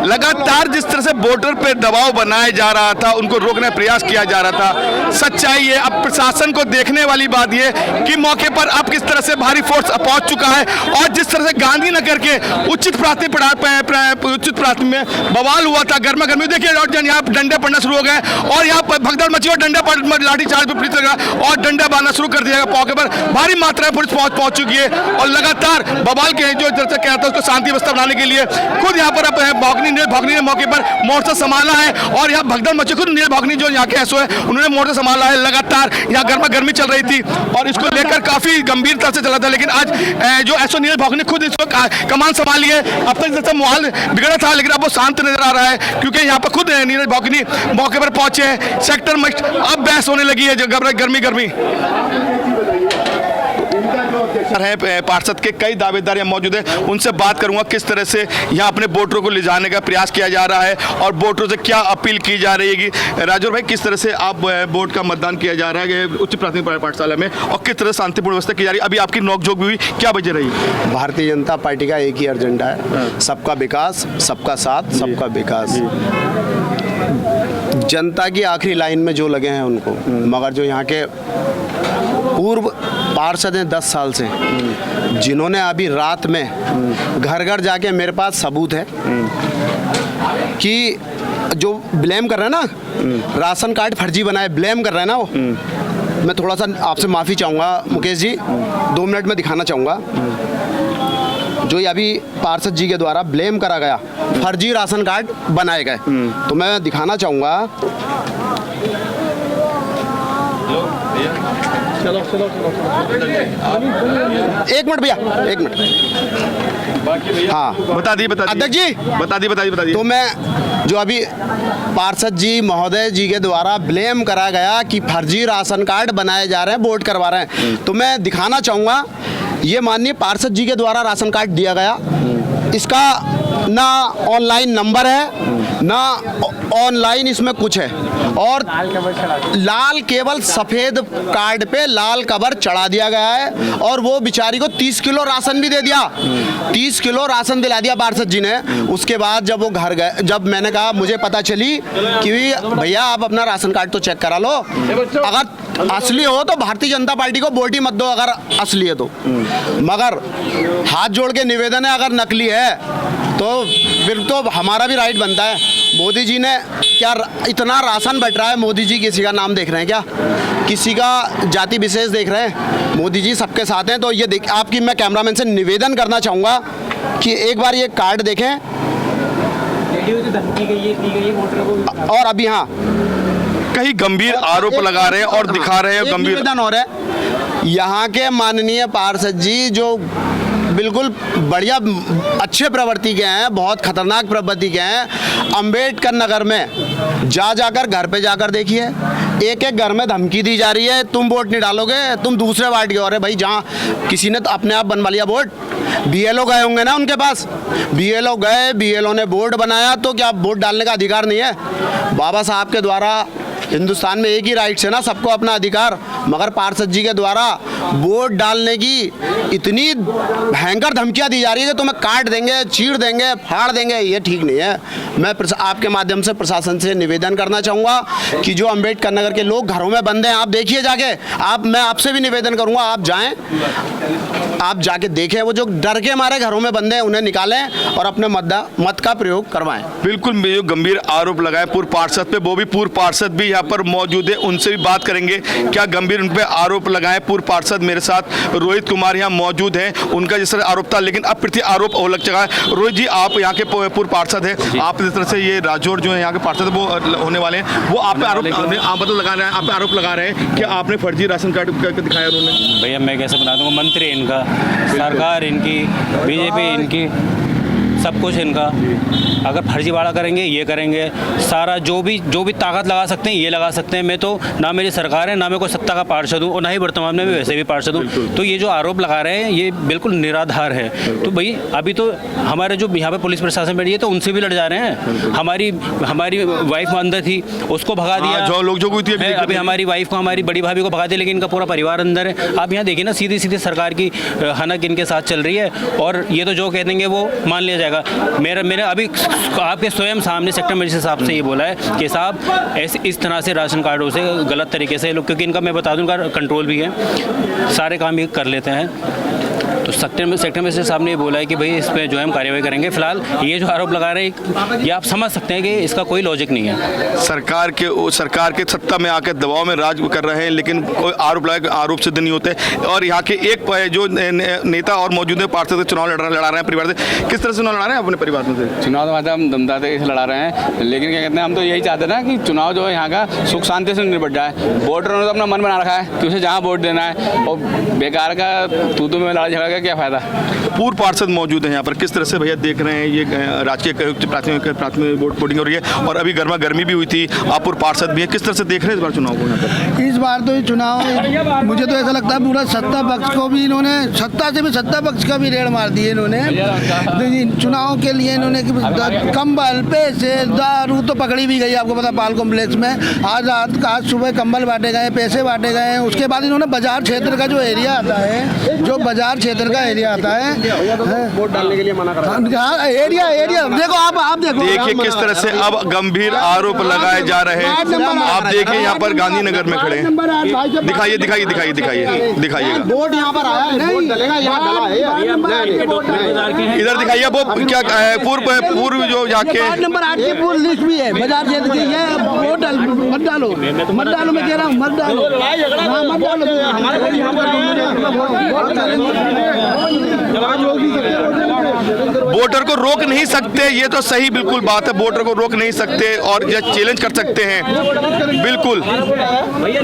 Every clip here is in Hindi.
लगातार जिस तरह से वोटर पे दबाव बनाया जा रहा था, उनको रोकने का प्रयास किया जा रहा था, सच्चाई है अब प्रशासन को देखने वाली बात ये कि मौके पर अब किस तरह से भारी फोर्स पहुंच चुका है और जिस तरह से गांधीनगर के उचित प्राथमिक में बवाल हुआ था, गर्मा गर्मी देखिए यहाँ डंडे पड़ना शुरू हो गए और यहाँ पर भगदड़ मची और डंडे पर लाठी चार्ज पर पुलिस लगा और डंडा बांधना शुरू कर दिया गया। मौके पर भारी मात्रा में पुलिस पहुंच चुकी है और लगातार बवाल के जो कहता है उसको शांति व्यवस्था बनाने के लिए खुद यहाँ पर भौगनी ने मौके पर मोर्चा संभाला है और यहाँ भगदड़ मची। खुद नील भौगनी जो यहाँ के एसओ है उन्होंने मोर्चा संभाला है। लगातार यहाँ गर्मा गर्मी चल रही थी और इसको लेकर काफी गंभीरता से चला था, लेकिन आज जो एसओ नील भौगनी खुद इसको कमान संभाली है। अब तक जैसा माहौल बिगड़ा था लेकिन अब वो शांत नजर आ रहा है क्योंकि यहाँ पर खुद नीरज भौगनी मौके पर पहुंचे हैं। सेक्टर में अब बहस होने लगी है, गर्मी है। पार्षद के कई दावेदार यहाँ मौजूद हैं, उनसे बात करूंगा किस तरह से यहाँ अपने वोटरों को ले जाने का प्रयास किया जा रहा है और वोटरों से क्या अपील की जा रही है। राजौर भाई, किस तरह से आप वोट का मतदान किया जा रहा है उच्च प्राथमिक पाठशाला में और किस तरह शांतिपूर्ण व्यवस्था की जा रही है? अभी आपकी नोकझोंक भी हुई, क्या वजह रही? भारतीय जनता पार्टी का एक ही एजेंडा है, सबका विकास, सबका साथ, सबका विकास। जनता की आखिरी लाइन में जो लगे हैं उनको, मगर जो यहाँ के पूर्व पार्षद हैं 10 साल से, जिन्होंने अभी रात में घर घर जाके, मेरे पास सबूत है कि जो ब्लेम कर रहे हैं ना, राशन कार्ड फर्जी बनाए ब्लेम कर रहे हैं ना, वो मैं थोड़ा सा आपसे माफ़ी चाहूँगा मुकेश जी, 2 मिनट में दिखाना चाहूँगा जो ये अभी पार्षद जी के द्वारा ब्लेम करा गया, फर्जी राशन कार्ड बनाए गए। तो मैं दिखाना चाहूँगा, चलो एक मिनट भैया, 1 मिनट। हाँ बता दी अध्यक्ष जी, बता दी। तो मैं जो अभी पार्षद जी महोदय जी के द्वारा ब्लेम करा गया कि फर्जी राशन कार्ड बनाए जा रहे हैं, वोट करवा रहे हैं, तो मैं दिखाना चाहूँगा ये माननीय पार्षद जी के द्वारा राशन कार्ड दिया गया, इसका ना ऑनलाइन नंबर है ना ऑनलाइन इसमें कुछ है, और लाल केवल सफ़ेद कार्ड पे लाल कवर चढ़ा दिया गया है और वो बेचारी को 30 किलो राशन भी दे दिया, 30 किलो राशन दिला दिया पार्षद जी ने। उसके बाद जब वो घर गए, जब मैंने कहा, मुझे पता चली कि भैया आप अपना राशन कार्ड तो चेक करा लो, अगर असली हो तो भारतीय जनता पार्टी को वोट ही मत दो, अगर असली है तो। मगर हाथ जोड़ के निवेदन है, अगर नकली है तो फिर तो हमारा भी राइट बनता है। मोदी जी ने क्या इतना राशन बट रहा है, मोदी जी किसी का नाम देख रहे हैं क्या, किसी का जाति विशेष देख रहे हैं? मोदी जी सबके साथ हैं। तो ये देख, आपकी मैं कैमरामैन से निवेदन करना चाहूँगा कि एक बार ये कार्ड देखें और अभी हाँ कहीं गंभीर आरोप लगा रहे हैं और दिखा रहे हैं गंभीर निवेदन हो रहा है। यहाँ के माननीय पार्षद जी जो बिल्कुल बढ़िया अच्छे प्रवृत्ति के हैं, बहुत खतरनाक प्रवृत्ति के हैं, अंबेडकर नगर में जाकर घर पे जाकर देखिए, एक एक घर में धमकी दी जा रही है, तुम वोट नहीं डालोगे, तुम दूसरे वार्ड के हो रहे। भाई जहाँ किसी ने तो अपने आप बनवा लिया वोट, बीएलओ गए होंगे ना उनके पास, बीएलओ गए, बीएलओ ने बोर्ड बनाया, तो क्या वोट डालने का अधिकार नहीं है? बाबा साहब के द्वारा हिंदुस्तान में एक ही राइट है ना, सबको अपना अधिकार, मगर पार्षद जी के द्वारा वोट डालने की इतनी भयंकर धमकियां दी जा रही है कि तुम्हें काट देंगे, चीर देंगे, फाड़ देंगे, ये ठीक नहीं है। मैं आपके माध्यम से प्रशासन से निवेदन करना चाहूँगा कि जो अंबेडकर नगर के लोग घरों में बंद हैं, आप देखिए जाके, मैं आपसे भी निवेदन करूँगा, आप जाएँ, आप जाके देखें, वो जो डर के मारे घरों में बंद हैं उन्हें निकालें और अपने मत का प्रयोग करवाएं। बिल्कुल, जो गंभीर आरोप लगाए पूर्व पार्षद पे, वो भी पूर्व पार्षद भी यहाँ पर मौजूद है, उनसे भी बात करेंगे क्या गंभीर उन पे आरोप लगाए पूर्व पार्षद। मेरे साथ रोहित कुमार यहाँ मौजूद हैं, उनका जिस तरह आरोप था, लेकिन अब फिर आरोप और लग चुका है। रोहित जी, आप यहाँ के पूर्व पार्षद हैं, आप जिस तरह से ये राजौर जो है यहाँ के पार्षद वो होने वाले हैं, वो आप पे आरोप लगा रहे हैं, आप पे आरोप लगा रहे हैं कि आपने फर्जी राशन कार्ड दिखाया उन्होंने। भैया मैं कैसे बना दूंगा, मंत्री इनका, सरकार इनकी, बीजेपी इनकी, सब कुछ इनका। अगर फर्जीवाड़ा करेंगे ये करेंगे, सारा जो भी ताकत लगा सकते हैं ये लगा सकते हैं। मैं तो ना मेरी सरकार है, ना मैं कोई सत्ता का पार्षद हूँ और ना ही वर्तमान में भी वैसे भी पार्षद हूँ। तो ये जो आरोप लगा रहे हैं ये बिल्कुल निराधार है। तो भाई अभी तो हमारे जो यहाँ पे पुलिस प्रशासन बैठी है तो उनसे भी लड़ जा रहे हैं। हमारी वाइफ अंदर थी, उसको भगा दिया, जो लोग जो हुई थी अभी हमारी वाइफ को, हमारी बड़ी भाभी को भगा दिया, लेकिन इनका पूरा परिवार अंदर है। आप यहाँ देखिए ना, सीधी सीधी सरकार की हनक इनके साथ चल रही है और ये तो जो कह देंगे वो मान लिया जाएगा। जाएगा। मैंने अभी आपके स्वयं सामने सेक्टर मजिस्ट्रेट साहब से ये बोला है कि साहब ऐसे इस तरह से राशन कार्डों से गलत तरीके से लोग, क्योंकि इनका मैं बता दूं इनका कंट्रोल भी है, सारे काम ये कर लेते हैं। तो सेक्टर मजिस्ट्रेट साहब ने ये बोला है कि भाई इस पर जो है हम कार्रवाई करेंगे। फिलहाल ये जो आरोप लगा रहे हैं ये आप समझ सकते हैं कि इसका कोई लॉजिक नहीं है। सरकार के सत्ता में आकर दबाव में राज कर रहे हैं, लेकिन कोई आरोप सिद्ध नहीं होते। और यहाँ के एक जो नेता और मौजूद है पार्षद चुनाव लड़ा रहे हैं परिवार से। किस तरह से चुनाव लड़ा रहे हैं अपने परिवार में से? चुनाव तो हम दमदाते से लड़ा रहे हैं, लेकिन क्या कहते हैं, हम तो यही चाहते हैं ना कि चुनाव जो है यहाँ का सुख शांति से निपट जाए। वोटरों ने तो अपना मन बना रखा है कि उसे जहाँ वोट देना है, और बेकार का तू में लड़ा झगड़ा का क्या फायदा। पूर्व पार्षद मौजूद हैं यहाँ पर, किस तरह से भैया देख रहे हैं ये राजकीय प्राथमिक वोटिंग हो रही है और अभी गर्मा गर्मी भी हुई थी, आप पूर्व पार्षद भी है, किस तरह से देख रहे हैं इस बार चुनाव को यहाँ पर? इस बार तो ये चुनाव मुझे तो ऐसा लगता है पूरा सत्ता पक्ष को भी इन्होंने, सत्ता से भी सत्ता पक्ष का भी रेड़ मार दिए इन्होंने। चुनाव के लिए इन्होंने कंबल, पैसे, दारू तो पकड़ी भी गई, आपको पता पाल कॉम्प्लेक्स में आज सुबह कंबल बांटे गए, पैसे बांटे गए। उसके बाद इन्होंने बाजार क्षेत्र का जो एरिया आता है, जो बाजार क्षेत्र का एरिया आता है, वोट डालने के लिए मना करा। एरिया देखो आप देखो, देखिए किस तरह से अब गंभीर आरोप लगाए जा रहे हैं। आप देखिए यहाँ पर गांधीनगर में खड़े हैं, दिखाइएगा वोट यहाँ पर आया है, वोट डलेगा, यहाँ डला है। इधर दिखाइए वो क्या है, पूर्व जो यहाँ के वार्ड नंबर 8 की पूरी लिस्ट भी है बाजार क्षेत्र की। ये वोट मत डालो, मैं कह रहा हूँ, मत डालो, मत डालो। वोटर को रोक नहीं सकते, ये तो सही बिल्कुल बात है, वोटर को रोक नहीं सकते और ये चैलेंज कर सकते हैं बिल्कुल।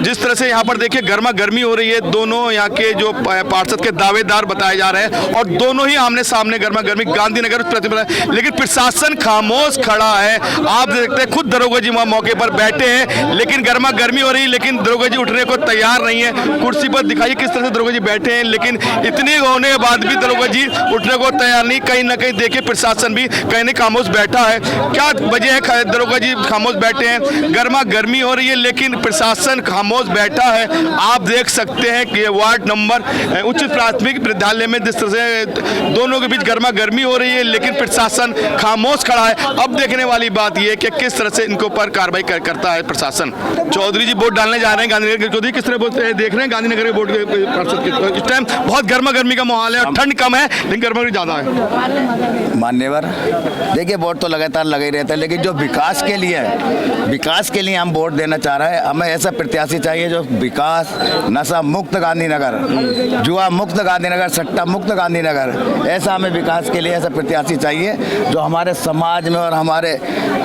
जिस तरह से यहाँ पर देखिए गर्मा गर्मी हो रही है, दोनों यहाँ के जो पार्षद के दावेदार बताए जा रहे हैं और दोनों ही आमने सामने गर्मा गर्मी गांधीनगर प्रतिबंध, लेकिन प्रशासन खामोश खड़ा है। आप देख सकते हैं खुद दरोगा जी वहाँ मौके पर बैठे हैं, लेकिन गर्मा गर्मी हो रही है, लेकिन दरोगा जी उठने को तैयार नहीं है। कुर्सी पर दिखाइए किस तरह से दरोगा जी बैठे हैं, लेकिन इतने होने के बाद भी दरोगा जी उठने को तैयार नहीं। कहीं ना कहीं देखिए प्रशासन भी कहीं ना खामोश बैठा है। क्या वजह है दरोगा जी खामोश बैठे हैं? गर्मा गर्मी हो रही है लेकिन प्रशासन खामोश बैठा है। आप देख सकते हैं कि वार्ड नंबर उच्च प्राथमिक विद्यालय में जिस तरह से दोनों के बीच गर्मा गर्मी हो रही है, लेकिन प्रशासन खामोश खड़ा है। अब देखने वाली बात यह है कि किस तरह से इनके ऊपर कार्रवाई करता है प्रशासन। चौधरी जी वोट डालने जा रहे हैं गांधीनगर के। चौधरी किस तरह बोलते हैं, देख रहे हैं गांधीनगर के वोट के पार्षद के इस टाइम बहुत गर्मा गर्मी का माहौल है, ठंड कम है लेकिन गर्मा गर्मी ज्यादा है। मान्यवर देखिए वोट तो लगातार लगे रहता है, लेकिन जो विकास के लिए हम वोट देना चाह रहे हैं। हमें ऐसा प्रत्याशी चाहिए जो विकास, नशा मुक्त गांधीनगर, जुआ मुक्त गांधीनगर, सट्टा मुक्त गांधीनगर, ऐसा हमें विकास के लिए ऐसा प्रत्याशी चाहिए जो हमारे समाज में और हमारे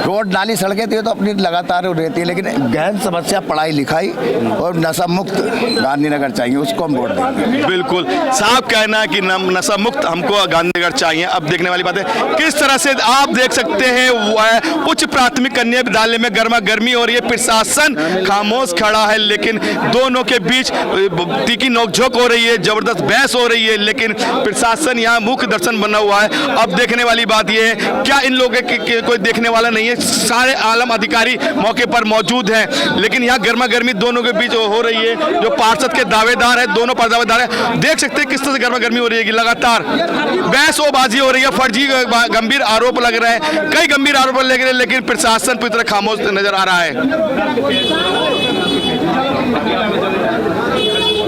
रोड नाली सड़कें तो अपनी लगातार रहती है, लेकिन गहन समस्या पढ़ाई लिखाई और नशा मुक्त गांधीनगर चाहिए, उसको हम वोट देंगे। बिल्कुल साफ कहना है कि नशा मुक्त हमको गांधीनगर चाहिए। अब देखने वाली बात है किस तरह से आप देख सकते हैं उच्च प्राथमिक कन्या विद्यालय में गर्मा गर्मी हो रही है, प्रशासन खामोश खड़ा है, लेकिन दोनों के बीच तीखी नोकझोंक हो रही है, जबरदस्त बहस हो रही है, लेकिन प्रशासन यहाँ मुख्य दर्शन बना हुआ है। अब देखने वाली बात यह है क्या इन लोगों के कोई देखने वाला नहीं है, सारे आलम अधिकारी मौके पर मौजूद हैं, लेकिन यहाँ गर्मा गर्मी दोनों के बीच हो रही है। जो पार्षद के दावेदार है, दोनों दावेदार है, देख सकते हैं किस तरह से गर्मा गर्मी हो रही है, लगातार बहसोबाजी हो रही है, फर्जी गंभीर आरोप लग रहे हैं, कई गंभीर आरोप लग रहे हैं, लेकिन प्रशासन पूरी तरह खामोश नजर आ रहा है।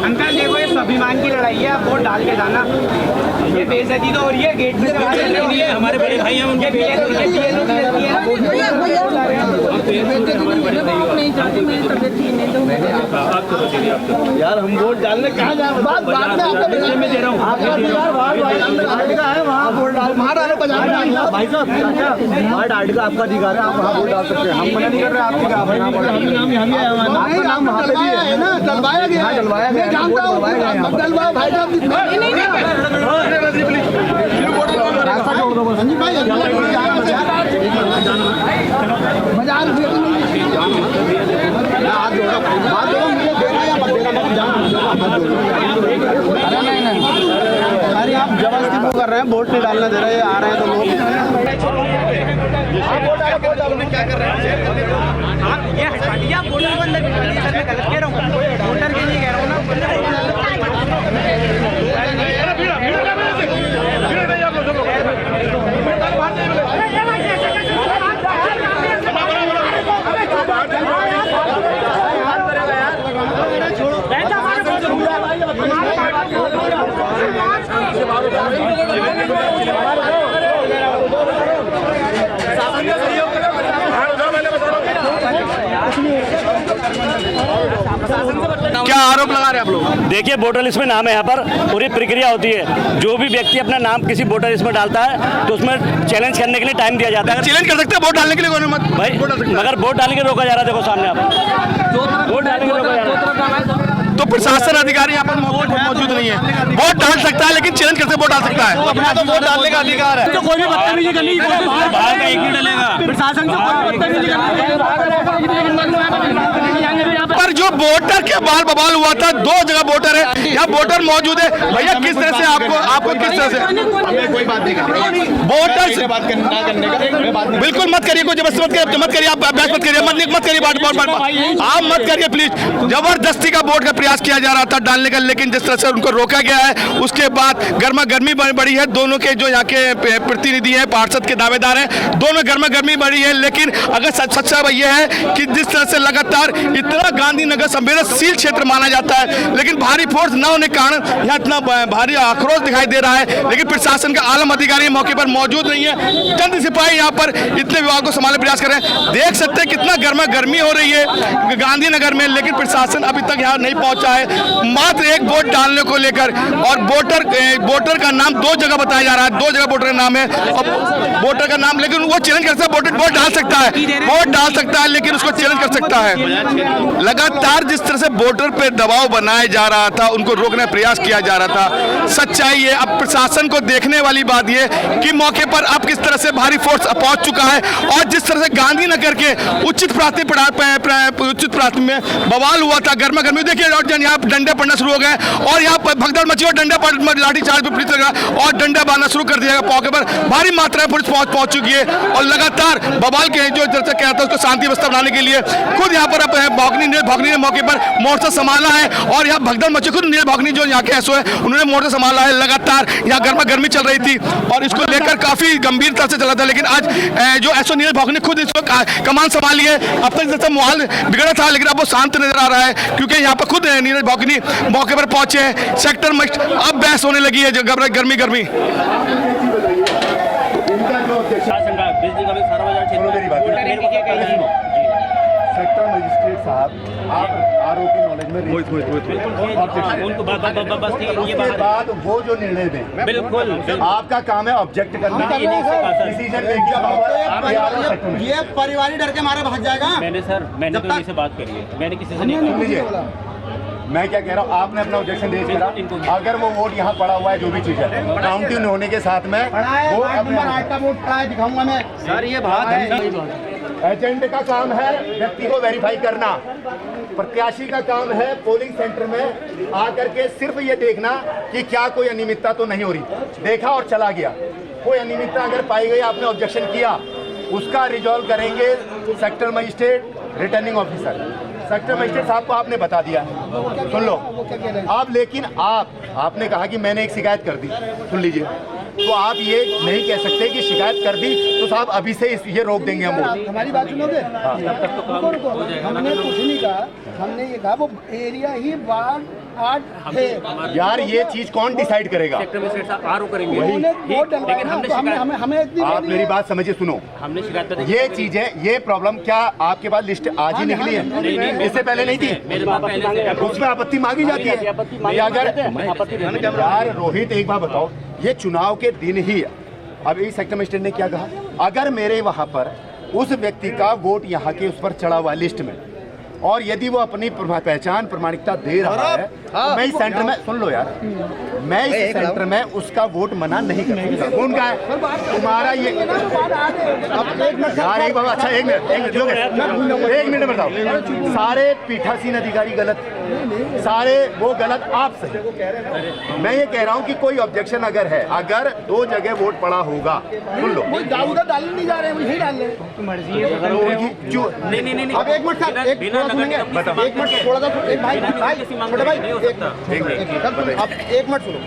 अंकल देखो ये स्वाभिमान की लड़ाई है, आप वोट डाल के जाना। ये बेइज्जती तो हो रही है, गेट पे से हमारे बड़े भाई हैं, उनके यार हम वोट डालने कहाँ जा रहे हैं? बात में आपका में दे रहा हूँ, वहाँ डालो भाई साहब, वार्ड 8 का आपका अधिकार है, आप वहाँ वोट डाल सकते हैं, हम मना नहीं कर रहे आपके नाम वहाँ पे भी है ना, डलवाया गया, डलवाया गया, डलवाया भाई साहब, रास्ता छोड़ दो बस भाई, बाजार अरे आप जबरदस्ती वो कर रहे हैं, वोट नहीं डालने दे रहे, आ रहे हैं तो लोग क्या कर रहे हैं? आप ये हटा दिया, आप वोटर को अंदर बिठा दिया, मैं गलत कह रहा हूँ, वोटर के लिए कह रहा हूँ ना। देखिए वोटर लिस्ट में नाम है, यहाँ पर पूरी प्रक्रिया होती है। जो भी व्यक्ति अपना नाम किसी वोटर लिस्ट में डालता है तो उसमें चैलेंज करने के लिए टाइम दिया जाता है। चैलेंज कर सकते हैं वोट डालने के लिए कौन मत भाई मगर वोट डालने के रोका जा रहा है, देखो सामने आप वोट डालने के रोका जा रहा है। तो प्रशासन अधिकारी यहाँ पर मौजूद नहीं है। वोट डाल सकता है लेकिन चैलेंज करते वोट डाल सकता है। अपना तो वोट डालने का अधिकार है। तो कोई भी बदतमीजी करने की कोशिश बाहर का एक नहीं डलेगा। प्रशासन से कोई बदतमीजी पर जो वोटर के बाल बवाल हुआ था, 2 जगह वोटर है, यहाँ वोटर मौजूद है। भैया किस तरह से आपको किस तरह से कोई बात नहीं करनी वोटर बात ना करने का बिल्कुल मत करिए, कोई जबरदस्ती मत करिए, आप अभ्यास मत करिए, मत करिए आप मत करिए प्लीज। जबरदस्ती का वोट का प्रयास किया जा रहा था डालने का, लेकिन जिस तरह से उनको रोका गया है उसके बाद गर्मा गर्मी बढ़ी है। दोनों के जो यहाँ के प्रतिनिधि हैं, पार्षद के दावेदार हैं, दोनों गर्मा गर्मी बढ़ी है। लेकिन अगर सच्चा ये है कि जिस तरह से लगातार इतना गांधीनगर संवेदनशील क्षेत्र माना जाता है, लेकिन भारी फोर्स न होने के कारण यहाँ इतना भारी आक्रोश दिखाई दे रहा है। लेकिन प्रशासन का आलम अधिकारी मौके पर मौजूद नहीं है। चंद सिपाही यहाँ पर इतने विभाग को संभालने प्रयास कर रहे हैं। देख सकते हैं कितना गर्मा गर्मी हो रही है गांधीनगर में, लेकिन प्रशासन अभी तक यहाँ नहीं पहुंचा है। मात्र एक वोट डालने को लेकर, और वोटर का नाम 2 जगह बताया जा रहा है, 2 जगह वोटर का नाम है और वोटर का नाम, लेकिन वो चैलेंज कर सकता है, वोट डाल सकता है, वोट डाल सकता है, लेकिन उसको चैलेंज कर सकता है। लगातार जिस तरह से वोटर पे दबाव बनाया जा रहा था, उनको रोकने का प्रयास किया जा रहा था। सच्चाई है, अब प्रशासन को देखने वाली बात ये कि मौके पर अब किस तरह से भारी फोर्स पहुंच चुका है, और जिस तरह से गांधीनगर के उचित प्राथमिक में बवाल हुआ था, गर्मा गर्मी देखिए, यहाँ डंडे पड़ना शुरू हो गए और यहाँ पर भगदड़ मची और डंडा लाठी चार्ज पे पुलिस लगा और डंडा बांधना शुरू कर दिया। मौके पर भारी मात्रा में पुलिस पहुंच चुकी है और लगातार बवाल के जो जैसे कहता है उसको शांति व्यवस्था बनाने के लिए खुद यहाँ पर भौगनी ने मौके पर मोर्चा संभाला है और यहाँ भगदड़ मची। खुद नील भौगनी जो यहाँ के एसओ है उन्होंने मोर्चा संभाला है। लगातार यहाँ गर्मा गर्मी चल रही थी और इसको लेकर काफी गंभीरता से चला था, लेकिन आज जो एसओ नील भौगनी खुद इसको कमान संभाली है। अब तक जैसा माहौल बिगड़ा था, लेकिन अब वो शांत नजर आ रहा है क्योंकि यहाँ पर खुद नीरज भौगनी मौके पर पहुंचे हैं। सेक्टर में अब बहस होने लगी है, जो गर्मी सेक्टर मजिस्ट्रेट साहब, आप आरोपी नॉलेज में उसके बाद वो जो निर्णय दें, बिल्कुल आपका काम है ऑब्जेक्ट करना, डिसीजन ये परिवार डर के मारे भाग जाएगा। मैंने तो इनसे बात करी है, मैंने किसी से नहीं लीजिए। मैं क्या कह रहा हूँ, आपने अपना ऑब्जेक्शन रेज करा, अगर वो वोट यहाँ पड़ा हुआ है, जो भी चीज़ है काउंटिंग होने के साथ में वो का वोट पड़ा है, दिखाऊंगा मैं सर। ये बात है, एजेंट का काम है व्यक्ति को वेरीफाई करना, प्रत्याशी का काम है पोलिंग सेंटर में आकर के सिर्फ ये देखना कि क्या कोई अनियमितता तो नहीं हो रही। देखा और चला गया, कोई अनियमितता अगर पाई गई, आपने ऑब्जेक्शन किया, उसका रिजॉल्व करेंगे sector magistrate, returning officer. Sector magistrate साहब को आपने बता दिया, सुन लो आप। लेकिन आपने कहा कि मैंने एक शिकायत कर दी, सुन लीजिए, तो आप ये नहीं कह सकते कि शिकायत कर दी तो साहब अभी से ये रोक देंगे हम। हमारी बात सुनोगे? हमने कुछ नहीं कहा, हमने ये कहा वो एरिया ही वार्ड 8 है। यार ये चीज कौन डिसाइड करेगा? आप मेरी बात समझिए, सुनो, हमने शिकायत, ये चीज है, ये प्रॉब्लम क्या आपके पास लिस्ट आज ही निकली है? इससे पहले नहीं थी? उसमें आपत्ति मांगी जाती है अगर। यार रोहित एक बात बताओ, ये चुनाव के दिन ही अभी सेक्टर मजिस्ट्रेट ने क्या कहा, अगर मेरे वहां पर उस व्यक्ति का वोट यहाँ के उस पर चढ़ा हुआ लिस्ट में, और यदि वो अपनी पहचान प्रमाणिकता दे रहा है तो मैं इस सेंटर में, सुन लो यार, मैं इस सेंटर में उसका वोट मना नहीं कर सकता। उनका है तुम्हारा ये यार, एक बात, अच्छा एक मिनट बताओ, सारे पीठासीन अधिकारी गलत, सारे वो गलत, आप सही। मैं ये कह रहा हूँ कि कोई ऑब्जेक्शन अगर है, अगर 2 जगह वोट पड़ा होगा, सुन लो, डालने नहीं जा रहे हैं, यही डाल रहे हैं, मर्जी है। अब एक मिनट सर, एक मिनट थोड़ा सा, एक भाई छोटे भाई, अब एक मिनट सुनो।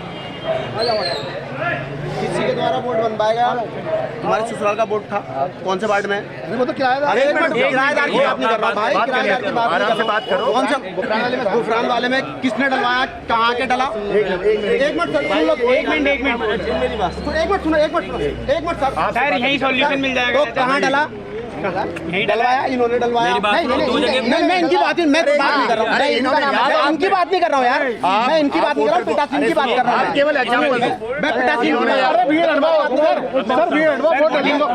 किसी के द्वारा वोट बनवाएगा? तुम्हारे ससुराल का वोट था, कौन से वार्ड में? वो तो किराएदार, किराएदार की बात नहीं कर रहा भाई, किराएदार की बात नहीं, बात करो। कौन सा गुफरान वाले में किसने डलवाया, कहाँ के डला? एक मिनट सर, मेरी बात, एक मिनट सुनो सर, यही सॉल्यूशन मिल जाएगा। तो कहाँ डला? डलवाया इन्होंने, डलवाया। मैं इनकी बात नहीं, मैं बात नहीं कर रहा हूँ, मैं इनकी बात नहीं कर रहा हूँ यार, मैं इनकी बात नहीं कर रहा हूँ, पिताश्री की बात कर रहा हूँ। केवल एग्जाम्पल मैं पिताश्री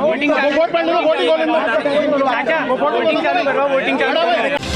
वोटिंग चालू करवाओ, वोटिंग चालू